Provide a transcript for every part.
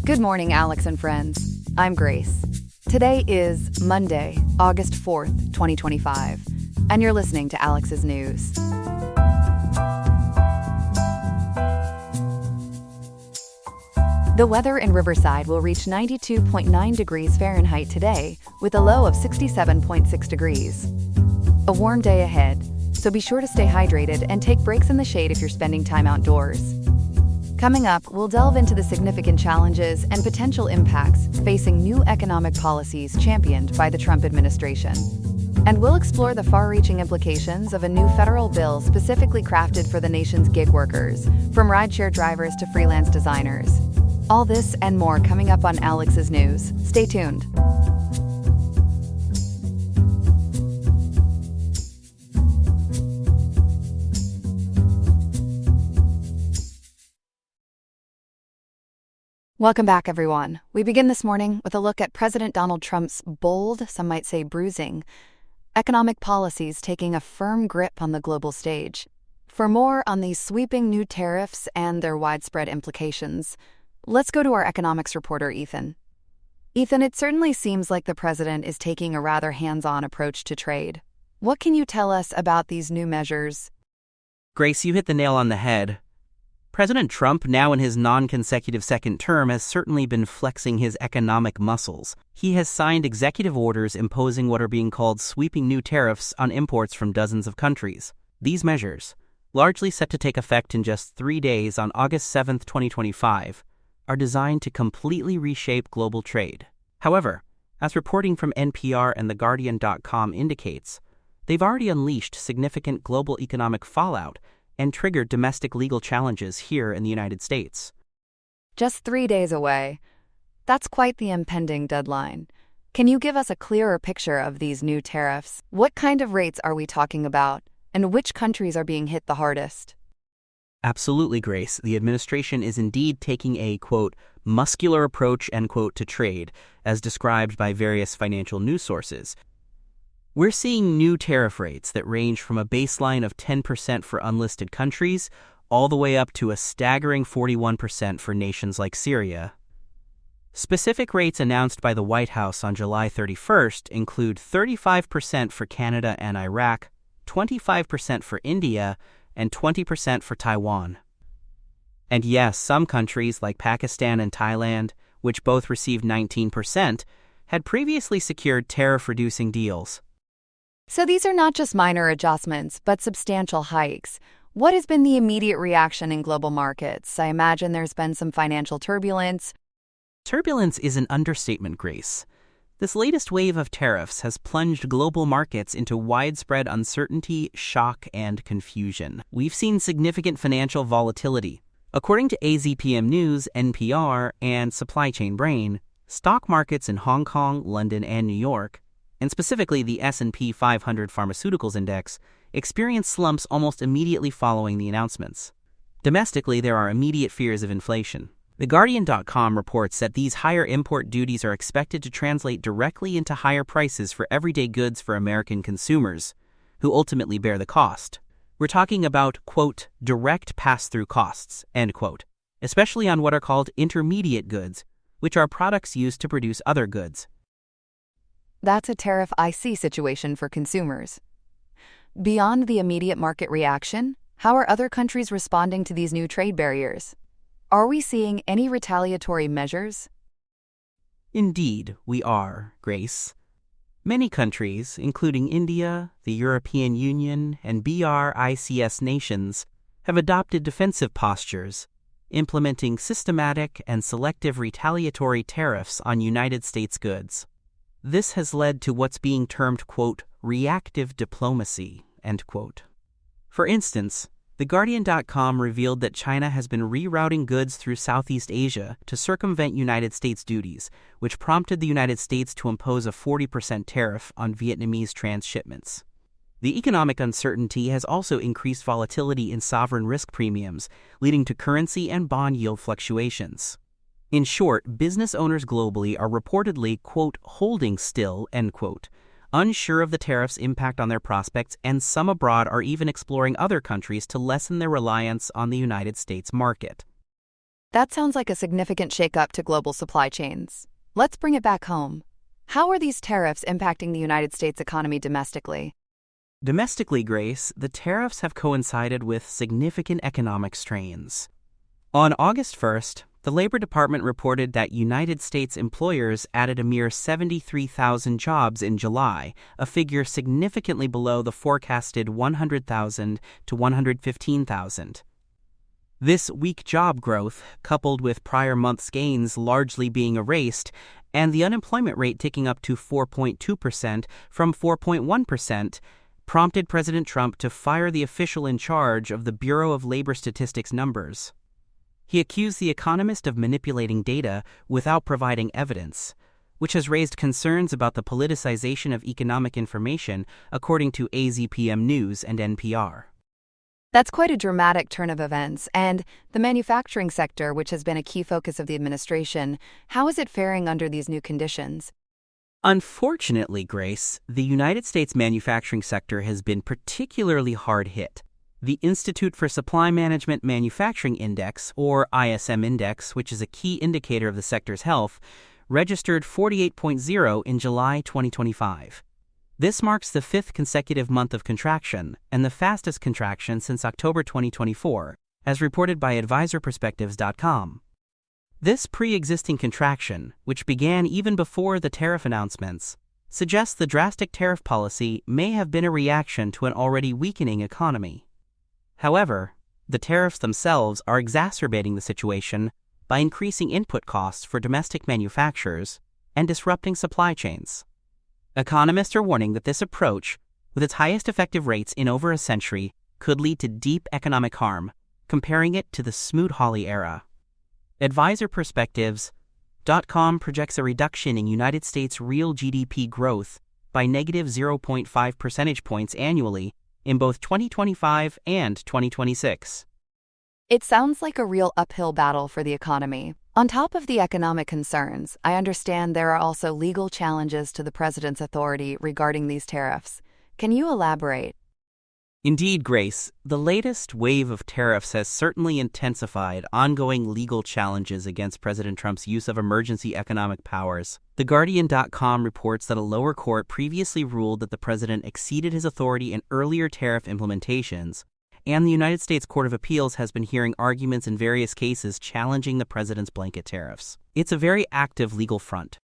Good morning, Alex and friends. I'm Grace. Today is Monday, August 4th, 2025, and you're listening to Alex's News. The weather in Riverside will reach 92.9 degrees Fahrenheit today, with a low of 67.6 degrees. A warm day ahead, so be sure to stay hydrated and take breaks in the shade if you're spending time outdoors. Coming up, we'll delve into the significant challenges and potential impacts facing new economic policies championed by the Trump administration. And we'll explore the far-reaching implications of a new federal bill specifically crafted for the nation's gig workers, from rideshare drivers to freelance designers. All this and more coming up on Alex's News. Stay tuned. Welcome back, everyone. We begin this morning with a look at President Donald Trump's bold, some might say bruising, economic policies taking a firm grip on the global stage. For more on these sweeping new tariffs and their widespread implications, let's go to our economics reporter, Ethan. Ethan, it certainly seems like the president is taking a rather hands-on approach to trade. What can you tell us about these new measures? Grace, you hit the nail on the head. President Trump, now in his non-consecutive second term, has certainly been flexing his economic muscles. He has signed executive orders imposing what are being called sweeping new tariffs on imports from dozens of countries. These measures, largely set to take effect in just 3 days on August 7, 2025, are designed to completely reshape global trade. However, as reporting from NPR and TheGuardian.com indicates, they've already unleashed significant global economic fallout and triggered domestic legal challenges here in the United States. Just 3 days away. That's quite the impending deadline. Can you give us a clearer picture of these new tariffs? What kind of rates are we talking about, and which countries are being hit the hardest? Absolutely, Grace. The administration is indeed taking a, quote, muscular approach, end quote, to trade, as described by various financial news sources. We're seeing new tariff rates that range from a baseline of 10% for unlisted countries all the way up to a staggering 41% for nations like Syria. Specific rates announced by the White House on July 31st include 35% for Canada and Iraq, 25% for India, and 20% for Taiwan. And yes, some countries like Pakistan and Thailand, which both received 19%, had previously secured tariff-reducing deals. So these are not just minor adjustments, but substantial hikes. What has been the immediate reaction in global markets? I imagine there's been some financial turbulence. Turbulence is an understatement, Grace. This latest wave of tariffs has plunged global markets into widespread uncertainty, shock, and confusion. We've seen significant financial volatility. According to AZPM News, NPR, and Supply Chain Brain, stock markets in Hong Kong, London, and New York, and specifically the S&P 500 Pharmaceuticals Index, experienced slumps almost immediately following the announcements. Domestically, there are immediate fears of inflation. TheGuardian.com reports that these higher import duties are expected to translate directly into higher prices for everyday goods for American consumers, who ultimately bear the cost. We're talking about, quote, direct pass-through costs, end quote, especially on what are called intermediate goods, which are products used to produce other goods. That's a tariff IC situation for consumers. Beyond the immediate market reaction, how are other countries responding to these new trade barriers? Are we seeing any retaliatory measures? Indeed, we are, Grace. Many countries, including India, the European Union, and BRICS nations, have adopted defensive postures, implementing systematic and selective retaliatory tariffs on United States goods. This has led to what's being termed, quote, reactive diplomacy, end quote. For instance, TheGuardian.com revealed that China has been rerouting goods through Southeast Asia to circumvent United States duties, which prompted the United States to impose a 40% tariff on Vietnamese transshipments. The economic uncertainty has also increased volatility in sovereign risk premiums, leading to currency and bond yield fluctuations. In short, business owners globally are reportedly, quote, holding still, end quote, unsure of the tariffs' impact on their prospects, and some abroad are even exploring other countries to lessen their reliance on the United States market. That sounds like a significant shakeup to global supply chains. Let's bring it back home. How are these tariffs impacting the United States economy domestically? Domestically, Grace, the tariffs have coincided with significant economic strains. On August 1st, the Labor Department reported that United States employers added a mere 73,000 jobs in July, a figure significantly below the forecasted 100,000 to 115,000. This weak job growth, coupled with prior month's gains largely being erased, and the unemployment rate ticking up to 4.2% from 4.1%, prompted President Trump to fire the official in charge of the Bureau of Labor Statistics numbers. He accused The Economist of manipulating data without providing evidence, which has raised concerns about the politicization of economic information, according to AZPM News and NPR. That's quite a dramatic turn of events, and the manufacturing sector, which has been a key focus of the administration, how is it faring under these new conditions? Unfortunately, Grace, the United States manufacturing sector has been particularly hard hit. The Institute for Supply Management Manufacturing Index, or ISM Index, which is a key indicator of the sector's health, registered 48.0 in July 2025. This marks the fifth consecutive month of contraction and the fastest contraction since October 2024, as reported by AdvisorPerspectives.com. This pre-existing contraction, which began even before the tariff announcements, suggests the drastic tariff policy may have been a reaction to an already weakening economy. However, the tariffs themselves are exacerbating the situation by increasing input costs for domestic manufacturers and disrupting supply chains. Economists are warning that this approach, with its highest effective rates in over a century, could lead to deep economic harm, comparing it to the Smoot-Hawley era. AdvisorPerspectives.com projects a reduction in United States real GDP growth by negative 0.5 percentage points annually in both 2025 and 2026. It sounds like a real uphill battle for the economy. On top of the economic concerns, I understand there are also legal challenges to the president's authority regarding these tariffs. Can you elaborate? Indeed, Grace, the latest wave of tariffs has certainly intensified ongoing legal challenges against President Trump's use of emergency economic powers. TheGuardian.com reports that a lower court previously ruled that the president exceeded his authority in earlier tariff implementations, and the United States Court of Appeals has been hearing arguments in various cases challenging the president's blanket tariffs. It's a very active legal front.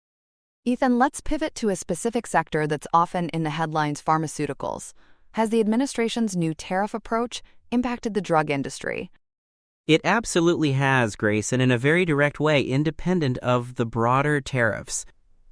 Ethan, let's pivot to a specific sector that's often in the headlines: pharmaceuticals. Has the administration's new tariff approach impacted the drug industry? It absolutely has, Grace, and in a very direct way, independent of the broader tariffs.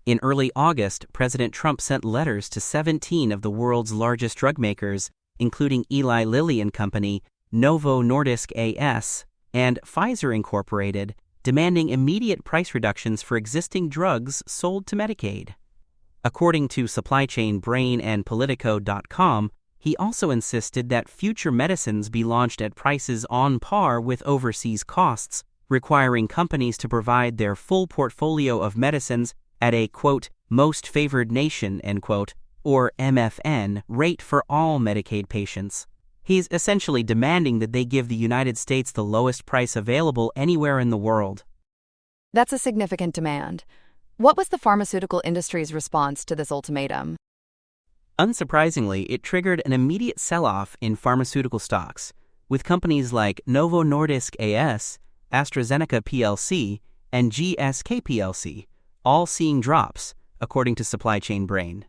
In early August, President Trump sent letters to 17 of the world's largest drug makers, including Eli Lilly and Company, Novo Nordisk A.S., and Pfizer Incorporated, demanding immediate price reductions for existing drugs sold to Medicaid. According to supply chain Brain and Politico.com, he also insisted that future medicines be launched at prices on par with overseas costs, requiring companies to provide their full portfolio of medicines at a, quote, most favored nation, end quote, or MFN, rate for all Medicaid patients. He's essentially demanding that they give the United States the lowest price available anywhere in the world. That's a significant demand. What was the pharmaceutical industry's response to this ultimatum? Unsurprisingly, it triggered an immediate sell-off in pharmaceutical stocks, with companies like Novo Nordisk A.S., AstraZeneca plc, and GSK plc all seeing drops, according to Supply Chain Brain.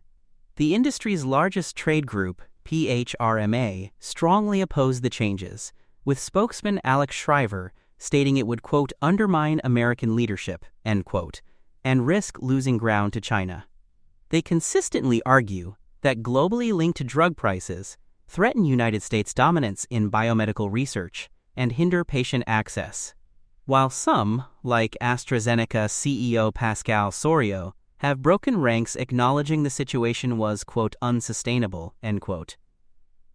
The industry's largest trade group, PHRMA, strongly opposed the changes, with spokesman Alex Shriver stating it would, quote, undermine American leadership, end quote, and risk losing ground to China. They consistently argue that globally linked drug prices threaten United States dominance in biomedical research and hinder patient access, while some, like AstraZeneca CEO Pascal Soriot, have broken ranks acknowledging the situation was, quote, unsustainable, end quote.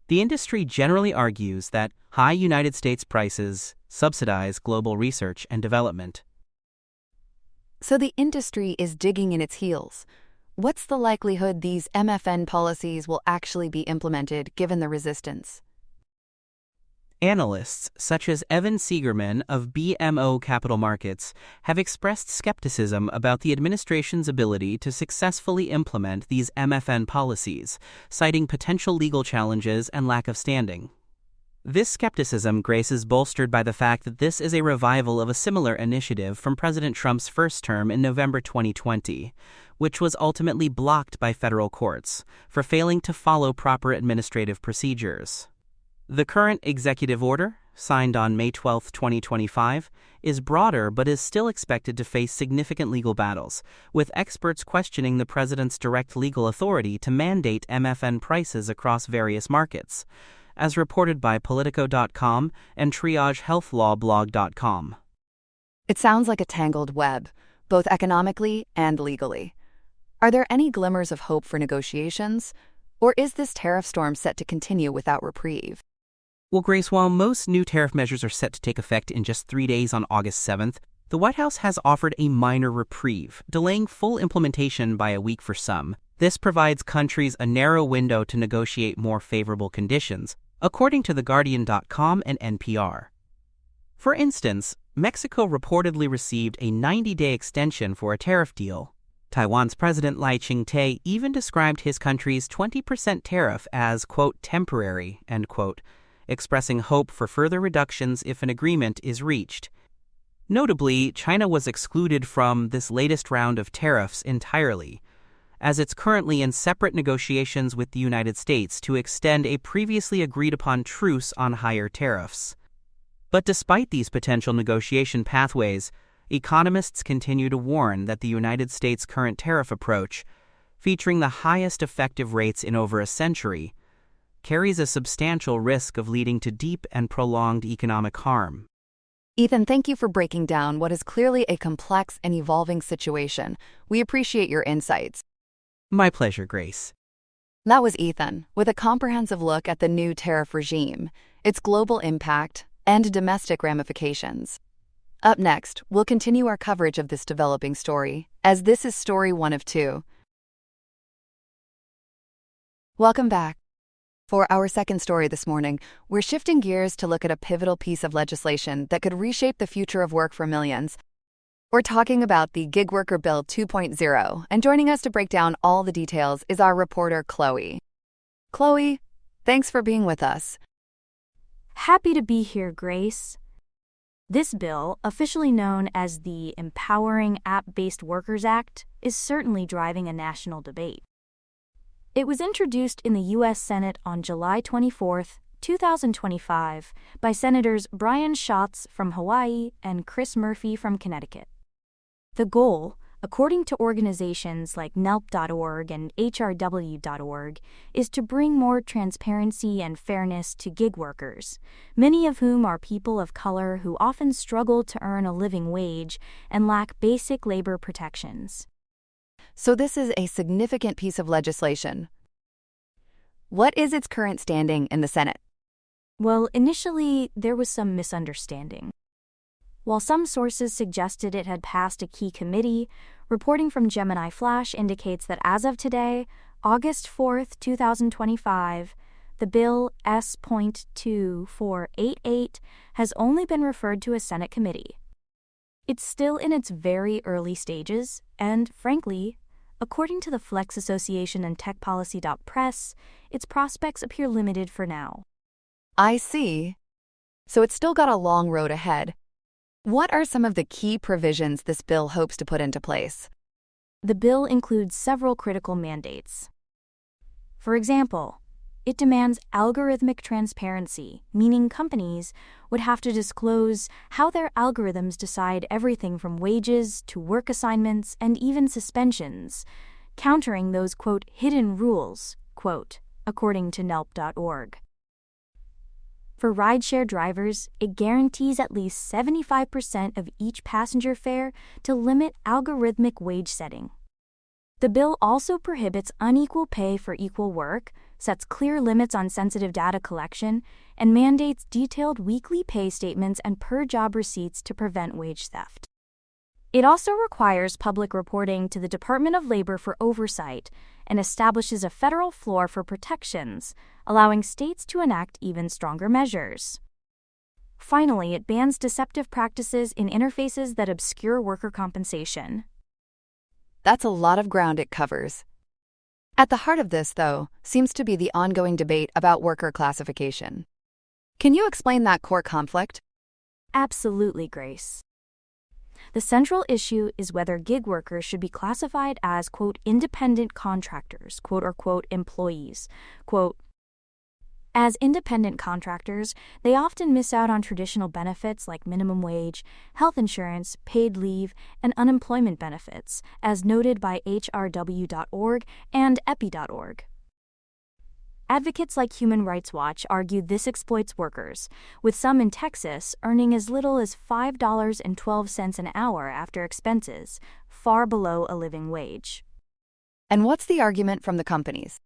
The industry generally argues that high United States prices subsidize global research and development. So the industry is digging in its heels. What's the likelihood these MFN policies will actually be implemented given the resistance? Analysts, such as Evan Seigerman of BMO Capital Markets, have expressed skepticism about the administration's ability to successfully implement these MFN policies, citing potential legal challenges and lack of standing. This skepticism, Grace, is bolstered by the fact that this is a revival of a similar initiative from President Trump's first term in November 2020, which was ultimately blocked by federal courts for failing to follow proper administrative procedures. The current executive order, signed on May 12, 2025, is broader but is still expected to face significant legal battles, with experts questioning the president's direct legal authority to mandate MFN prices across various markets, as reported by Politico.com and TriageHealthLawBlog.com. It sounds like a tangled web, both economically and legally. Are there any glimmers of hope for negotiations, or is this tariff storm set to continue without reprieve? Well, Grace, while most new tariff measures are set to take effect in just 3 days on August 7th, the White House has offered a minor reprieve, delaying full implementation by a week for some. This provides countries a narrow window to negotiate more favorable conditions, according to TheGuardian.com and NPR. For instance, Mexico reportedly received a 90-day extension for a tariff deal. Taiwan's President Lai Ching-te even described his country's 20% tariff as, quote, temporary, end quote, expressing hope for further reductions if an agreement is reached. Notably, China was excluded from this latest round of tariffs entirely, as it's currently in separate negotiations with the United States to extend a previously agreed-upon truce on higher tariffs. But despite these potential negotiation pathways, economists continue to warn that the United States' current tariff approach, featuring the highest effective rates in over a century, carries a substantial risk of leading to deep and prolonged economic harm. Ethan, thank you for breaking down what is clearly a complex and evolving situation. We appreciate your insights. My pleasure, Grace. That was Ethan, with a comprehensive look at the new tariff regime, its global impact, and domestic ramifications. Up next, we'll continue our coverage of this developing story, as this is story 1 of 2. Welcome back. For our second story this morning, we're shifting gears to look at a pivotal piece of legislation that could reshape the future of work for millions. We're talking about the Gig Worker Bill 2.0, and joining us to break down all the details is our reporter, Chloe. Chloe, thanks for being with us. Happy to be here, Grace. This bill, officially known as the Empowering App-Based Workers Act, is certainly driving a national debate. It was introduced in the U.S. Senate on July 24, 2025, by Senators Brian Schatz from Hawaii and Chris Murphy from Connecticut. The goal, according to organizations like NELP.org and HRW.org, is to bring more transparency and fairness to gig workers, many of whom are people of color who often struggle to earn a living wage and lack basic labor protections. So this is a significant piece of legislation. What is its current standing in the Senate? Well, initially, there was some misunderstanding. While some sources suggested it had passed a key committee, reporting from Gemini Flash indicates that as of today, August 4, 2025, the bill S.2488 has only been referred to a Senate committee. It's still in its very early stages, and frankly, according to the Flex Association and TechPolicy.press, its prospects appear limited for now. I see. So it's still got a long road ahead. What are some of the key provisions this bill hopes to put into place? The bill includes several critical mandates. For example, it demands algorithmic transparency, meaning companies would have to disclose how their algorithms decide everything from wages to work assignments and even suspensions, countering those, quote, hidden rules, quote, according to NELP.org. For rideshare drivers, it guarantees at least 75% of each passenger fare to limit algorithmic wage setting. The bill also prohibits unequal pay for equal work, sets clear limits on sensitive data collection, and mandates detailed weekly pay statements and per-job receipts to prevent wage theft. It also requires public reporting to the Department of Labor for oversight and establishes a federal floor for protections, allowing states to enact even stronger measures. Finally, it bans deceptive practices in interfaces that obscure worker compensation. That's a lot of ground it covers. At the heart of this, though, seems to be the ongoing debate about worker classification. Can you explain that core conflict? Absolutely, Grace. The central issue is whether gig workers should be classified as, quote, independent contractors, quote, or quote, employees. Quote, as independent contractors, they often miss out on traditional benefits like minimum wage, health insurance, paid leave, and unemployment benefits, as noted by HRW.org and EPI.org. Advocates like Human Rights Watch argue this exploits workers, with some in Texas earning as little as $5.12 an hour after expenses, far below a living wage. And what's the argument from the companies?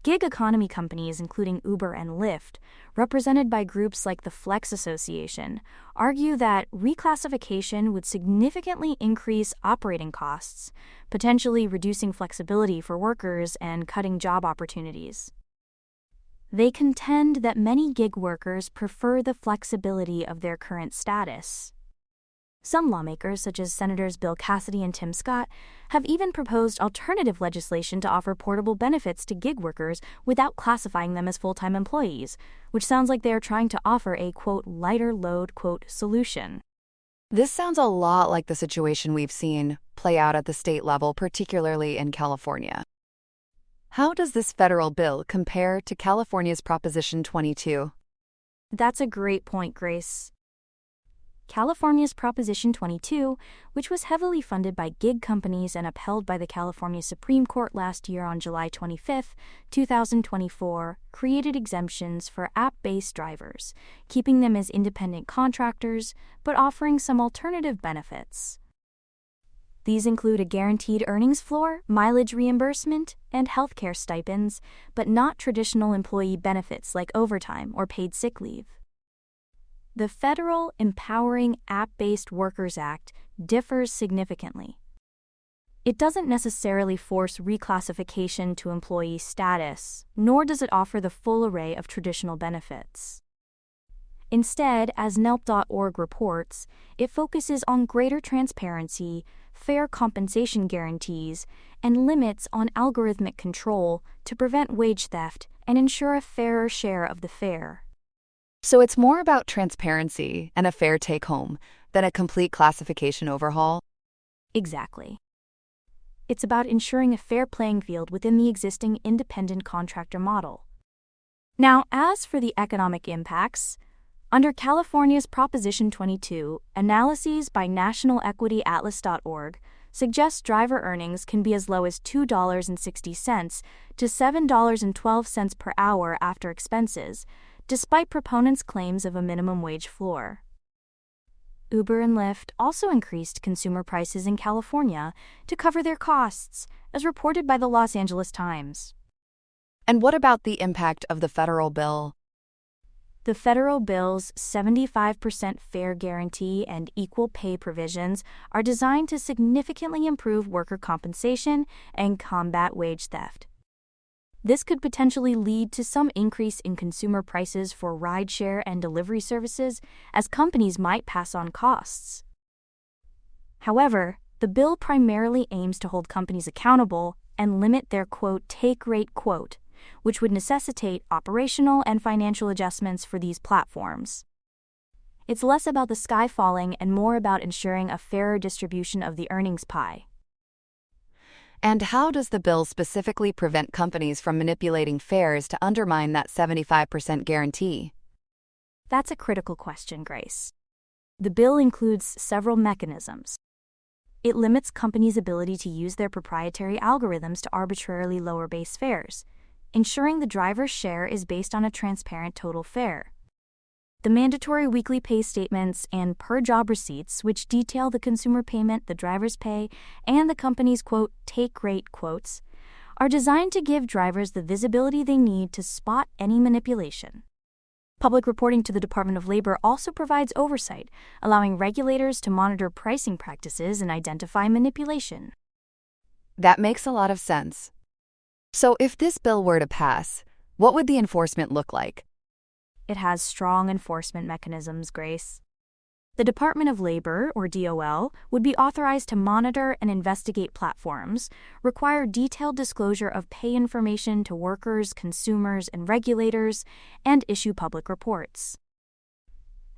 Gig economy companies, including Uber and Lyft, represented by groups like the Flex Association, argue that reclassification would significantly increase operating costs, potentially reducing flexibility for workers and cutting job opportunities. They contend that many gig workers prefer the flexibility of their current status. Some lawmakers, such as Senators Bill Cassidy and Tim Scott, have even proposed alternative legislation to offer portable benefits to gig workers without classifying them as full-time employees, which sounds like they are trying to offer a, quote, lighter load, quote, solution. This sounds a lot like the situation we've seen play out at the state level, particularly in California. How does this federal bill compare to California's Proposition 22? That's a great point, Grace. California's Proposition 22, which was heavily funded by gig companies and upheld by the California Supreme Court last year on July 25, 2024, created exemptions for app-based drivers, keeping them as independent contractors, but offering some alternative benefits. These include a guaranteed earnings floor, mileage reimbursement, and healthcare stipends, but not traditional employee benefits like overtime or paid sick leave. The Federal Empowering App-Based Workers Act differs significantly. It doesn't necessarily force reclassification to employee status, nor does it offer the full array of traditional benefits. Instead, as NELP.org reports, it focuses on greater transparency, fair compensation guarantees, and limits on algorithmic control to prevent wage theft and ensure a fairer share of the fare. So it's more about transparency and a fair take-home than a complete classification overhaul? Exactly. It's about ensuring a fair playing field within the existing independent contractor model. Now, as for the economic impacts, under California's Proposition 22, analyses by nationalequityatlas.org suggest driver earnings can be as low as $2.60 to $7.12 per hour after expenses, despite proponents' claims of a minimum wage floor. Uber and Lyft also increased consumer prices in California to cover their costs, as reported by the Los Angeles Times. And what about the impact of the federal bill? The federal bill's 75% fair guarantee and equal pay provisions are designed to significantly improve worker compensation and combat wage theft. This could potentially lead to some increase in consumer prices for rideshare and delivery services, as companies might pass on costs. However, the bill primarily aims to hold companies accountable and limit their, quote, take rate, quote, which would necessitate operational and financial adjustments for these platforms. It's less about the sky falling and more about ensuring a fairer distribution of the earnings pie. And how does the bill specifically prevent companies from manipulating fares to undermine that 75% guarantee? That's a critical question, Grace. The bill includes several mechanisms. It limits companies' ability to use their proprietary algorithms to arbitrarily lower base fares, ensuring the driver's share is based on a transparent total fare. The mandatory weekly pay statements and per-job receipts, which detail the consumer payment, the driver's pay, and the company's, quote, take rate, quotes, are designed to give drivers the visibility they need to spot any manipulation. Public reporting to the Department of Labor also provides oversight, allowing regulators to monitor pricing practices and identify manipulation. That makes a lot of sense. So if this bill were to pass, what would the enforcement look like? it has strong enforcement mechanisms, Grace. The Department of Labor, or DOL, would be authorized to monitor and investigate platforms, require detailed disclosure of pay information to workers, consumers, and regulators, and issue public reports.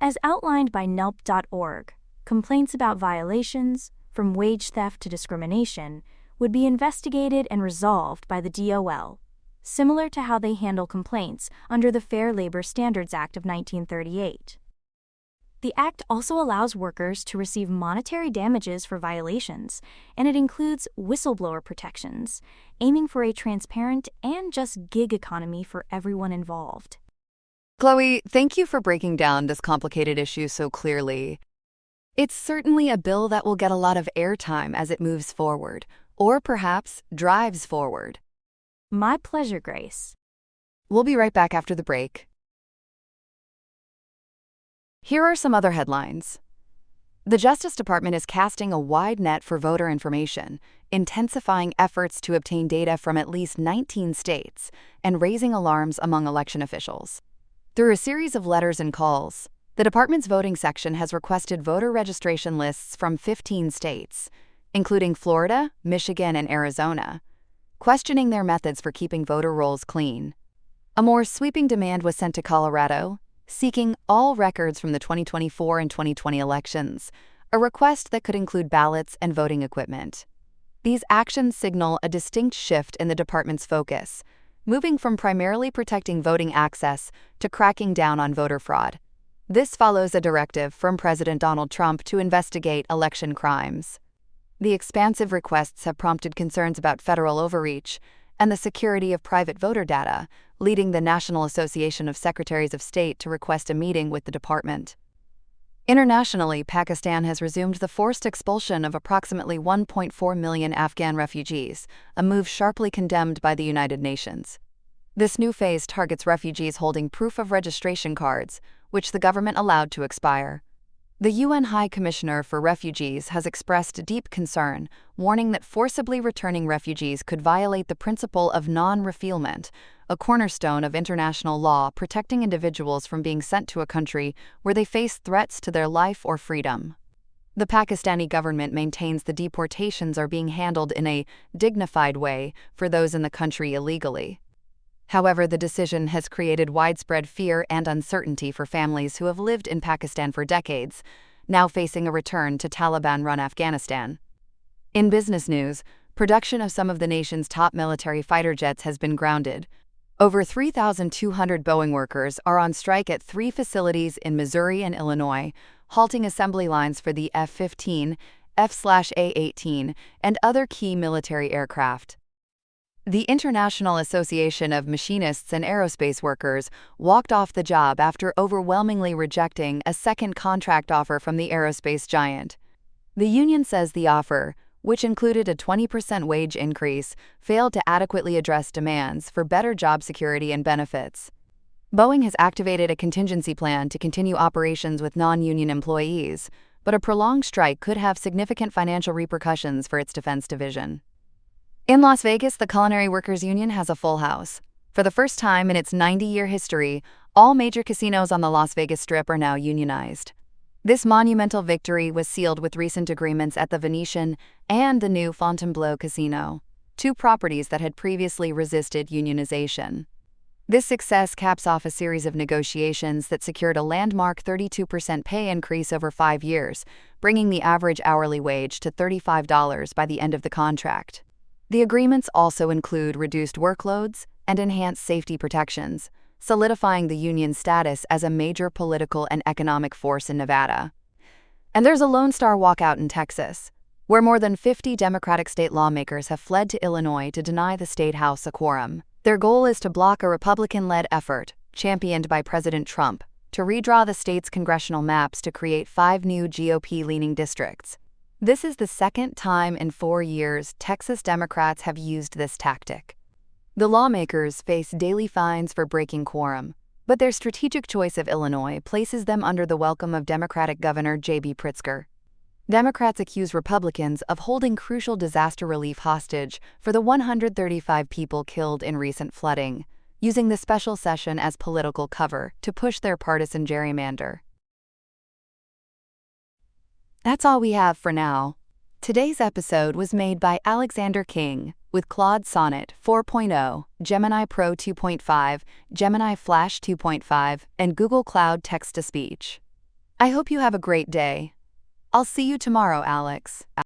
As outlined by NELP.org, complaints about violations, from wage theft to discrimination, would be investigated and resolved by the DOL, similar to how they handle complaints under the Fair Labor Standards Act of 1938. The Act also allows workers to receive monetary damages for violations, and it includes whistleblower protections, aiming for a transparent and just gig economy for everyone involved. Chloe, thank you for breaking down this complicated issue so clearly. It's certainly a bill that will get a lot of airtime as it moves forward, or perhaps drives forward. My pleasure, Grace. We'll be right back after the break. Here are some other headlines. The Justice Department is casting a wide net for voter information, intensifying efforts to obtain data from at least 19 states, and raising alarms among election officials. Through a series of letters and calls, the department's voting section has requested voter registration lists from 15 states, including Florida, Michigan, and Arizona, questioning their methods for keeping voter rolls clean. A more sweeping demand was sent to Colorado, seeking all records from the 2024 and 2020 elections, a request that could include ballots and voting equipment. These actions signal a distinct shift in the department's focus, moving from primarily protecting voting access to cracking down on voter fraud. This follows a directive from President Donald Trump to investigate election crimes. The expansive requests have prompted concerns about federal overreach and the security of private voter data, leading the National Association of Secretaries of State to request a meeting with the department. Internationally, Pakistan has resumed the forced expulsion of approximately 1.4 million Afghan refugees, a move sharply condemned by the United Nations. This new phase targets refugees holding proof of registration cards, which the government allowed to expire. The UN High Commissioner for Refugees has expressed deep concern, warning that forcibly returning refugees could violate the principle of non-refoulement, a cornerstone of international law protecting individuals from being sent to a country where they face threats to their life or freedom. The Pakistani government maintains the deportations are being handled in a dignified way for those in the country illegally. However, the decision has created widespread fear and uncertainty for families who have lived in Pakistan for decades, now facing a return to Taliban-run Afghanistan. In business news, production of some of the nation's top military fighter jets has been grounded. Over 3,200 Boeing workers are on strike at 3 facilities in Missouri and Illinois, halting assembly lines for the F-15, F/A-18, and other key military aircraft. The International Association of Machinists and Aerospace Workers walked off the job after overwhelmingly rejecting a second contract offer from the aerospace giant. The union says the offer, which included a 20% wage increase, failed to adequately address demands for better job security and benefits. Boeing has activated a contingency plan to continue operations with non-union employees, but a prolonged strike could have significant financial repercussions for its defense division. In Las Vegas, the Culinary Workers Union has a full house. For the first time in its 90-year history, all major casinos on the Las Vegas Strip are now unionized. This monumental victory was sealed with recent agreements at the Venetian and the new Fontainebleau Casino, 2 properties that had previously resisted unionization. This success caps off a series of negotiations that secured a landmark 32% pay increase over 5 years, bringing the average hourly wage to $35 by the end of the contract. The agreements also include reduced workloads and enhanced safety protections, solidifying the union's status as a major political and economic force in Nevada. And there's a Lone Star walkout in Texas, where more than 50 Democratic state lawmakers have fled to Illinois to deny the state house a quorum. Their goal is to block a Republican-led effort, championed by President Trump, to redraw the state's congressional maps to create 5 new GOP-leaning districts. This is the second time in 4 years Texas Democrats have used this tactic. The lawmakers face daily fines for breaking quorum, but their strategic choice of Illinois places them under the welcome of Democratic Governor J.B. Pritzker. Democrats accuse Republicans of holding crucial disaster relief hostage for the 135 people killed in recent flooding, using the special session as political cover to push their partisan gerrymander. That's all we have for now. Today's episode was made by Alexander King with Claude Sonnet 4.0, Gemini Pro 2.5, Gemini Flash 2.5, and Google Cloud Text-to-Speech. I hope you have a great day. I'll see you tomorrow, Alex.